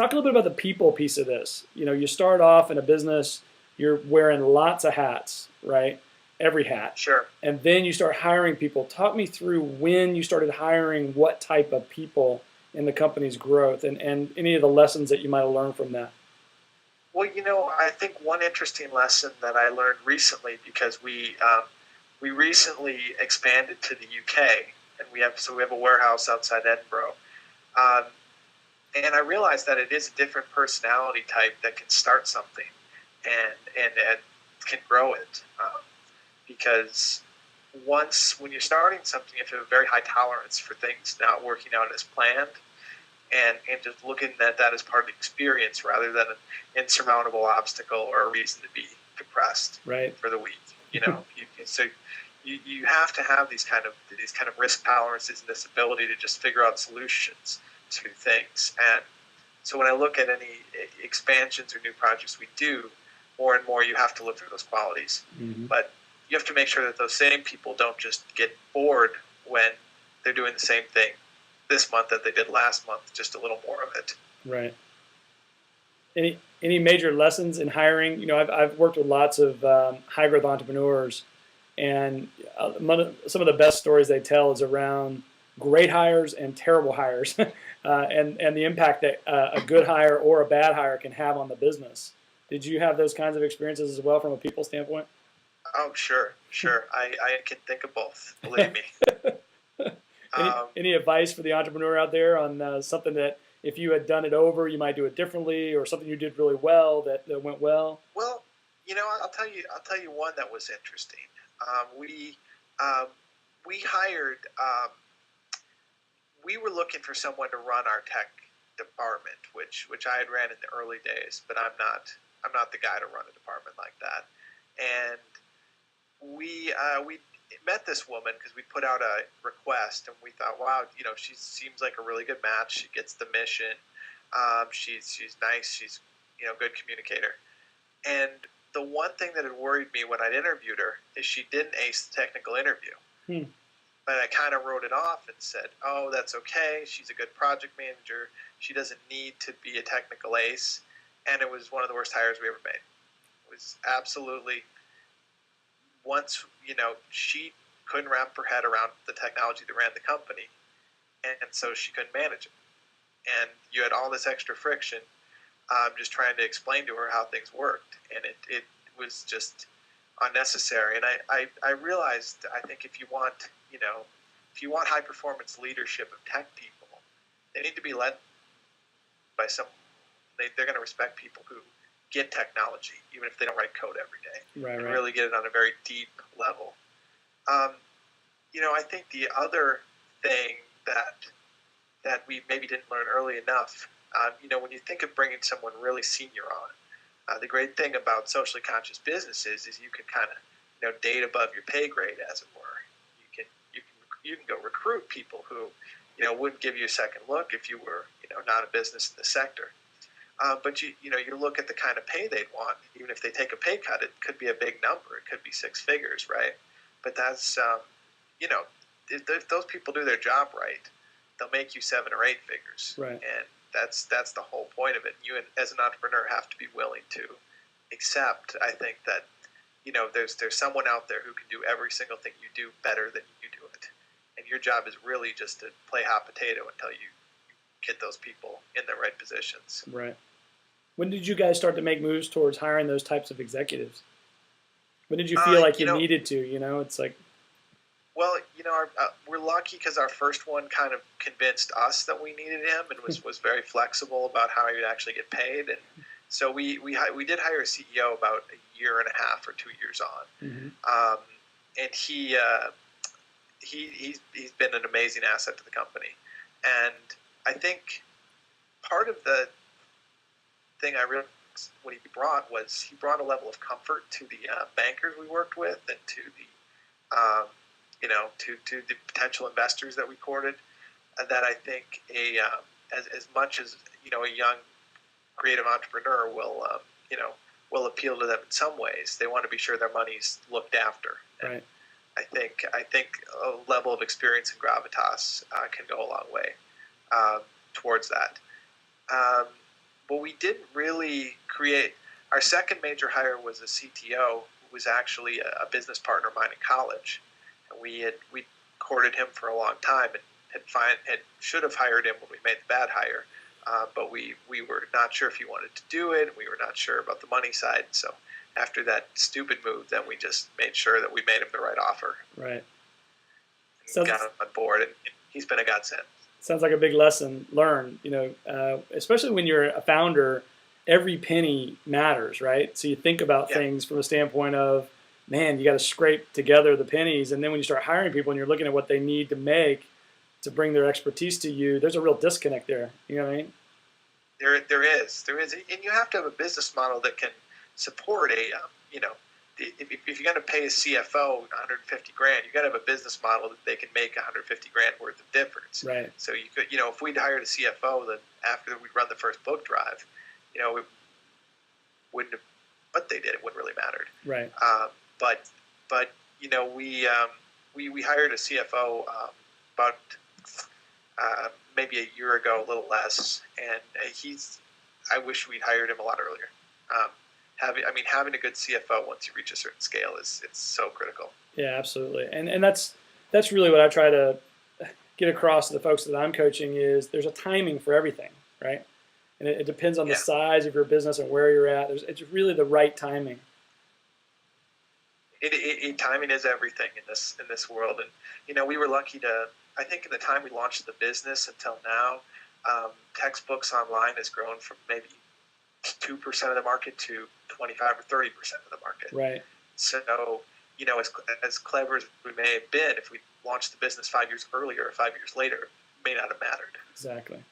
Talk a little bit about the people piece of this. You start off in a business, you're wearing lots of hats, right? Every hat. Sure. And then you start hiring people. Talk me through when you started hiring, what type of people in the company's growth, and any of the lessons that you might have learned from that. Well, I think one interesting lesson that I learned recently, because we recently expanded to the UK, and we have a warehouse outside Edinburgh, um, and I realized that it is a different personality type that can start something and can grow it, because when you're starting something, you have to have a very high tolerance for things not working out as planned, and just looking at that as part of the experience rather than an insurmountable obstacle or a reason to be depressed right. for the week. So you have to have these kind of risk tolerances and this ability to just figure out solutions to things. And so when I look at any expansions or new projects we do, more and more you have to look for those qualities. Mm-hmm. But you have to make sure that those same people don't just get bored when they're doing the same thing this month that they did last month, just a little more of it. Right. Any major lessons in hiring? I've worked with lots of high growth entrepreneurs, and some of the best stories they tell is around great hires and terrible hires, and the impact that a good hire or a bad hire can have on the business. Did you have those kinds of experiences as well from a people standpoint? Oh, sure. I can think of both, believe me. Any advice for the entrepreneur out there on something that if you had done it over, you might do it differently, or something you did really well that went well? Well, I'll tell you one that was interesting. We hired. We were looking for someone to run our tech department, which I had ran in the early days, but I'm not the guy to run a department like that. And we met this woman because we put out a request, and we thought, wow, she seems like a really good match. She gets the mission. She's nice. She's good communicator. And the one thing that had worried me when I'd interviewed her is she didn't ace the technical interview. But I kind of wrote it off and said, oh, that's okay. She's a good project manager. She doesn't need to be a technical ace. And it was one of the worst hires we ever made. It was absolutely, once, she couldn't wrap her head around the technology that ran the company. And so she couldn't manage it. And you had all this extra friction just trying to explain to her how things worked. And it was just unnecessary. And I realized, I think if you want high performance leadership of tech people, they need to be led by someone. They're going to respect people who get technology, even if they don't write code every day, and really get it on a very deep level. I think the other thing that we maybe didn't learn early enough, when you think of bringing someone really senior on, the great thing about socially conscious businesses is you can kind of date above your pay grade, as it were. You can go recruit people who wouldn't give you a second look if you were not a business in the sector. But you look at the kind of pay they'd want. Even if they take a pay cut, it could be a big number. It could be six figures, right? But that's if those people do their job right, they'll make you 7 or 8 figures, right? And that's the whole point of it. You, as an entrepreneur, have to be willing to accept. I think that there's someone out there who can do every single thing you do better than you do it, and your job is really just to play hot potato until you get those people in the right positions. Right. When did you guys start to make moves towards hiring those types of executives? When did you feel like you needed to? It's like. Well, we're lucky because our first one kind of convinced us that we needed him, and was very flexible about how he would actually get paid. And so we did hire a CEO about a year and a half or 2 years on, and he's been an amazing asset to the company. And I think part of the thing I realized what he brought a level of comfort to the bankers we worked with, and to the to the potential investors that we courted, that I think as much as a young creative entrepreneur will appeal to them in some ways. They want to be sure their money's looked after. And right. I think a level of experience and gravitas can go a long way towards that. we didn't really create. Our second major hire was a CTO who was actually a business partner of mine in college, and we courted him for a long time and should have hired him when we made the bad hire, but we were not sure if he wanted to do it, and we were not sure about the money side. So after that stupid move, then we just made sure that we made him the right offer. Right. And got him on board, and he's been a godsend. Sounds like a big lesson learned. Especially when you're a founder, every penny matters, right? So you think about things from a standpoint of, man, you got to scrape together the pennies, and then when you start hiring people and you're looking at what they need to make to bring their expertise to you, there's a real disconnect there. You know what I mean? There is, and you have to have a business model that can support if you're going to pay a CFO 150 grand, you got to have a business model that they can make 150 grand worth of difference. Right. So you could, if we'd hired a CFO, then after we'd run the first book drive, it wouldn't have, what they did, it wouldn't really mattered. Right. But we hired a CFO about maybe a year ago, a little less, and I wish we'd hired him a lot earlier. Having a good CFO once you reach a certain scale it's so critical. Yeah, absolutely. And that's really what I try to get across to the folks that I'm coaching is there's a timing for everything, right? And it depends on the size of your business and where you're at. It's really the right timing. Timing is everything in this world, and we were lucky to. I think in the time we launched the business until now, textbooks online has grown from maybe 2% of the market to 25 or 30% of the market. Right. So, as clever as we may have been, if we launched the business 5 years earlier or 5 years later, it may not have mattered. Exactly.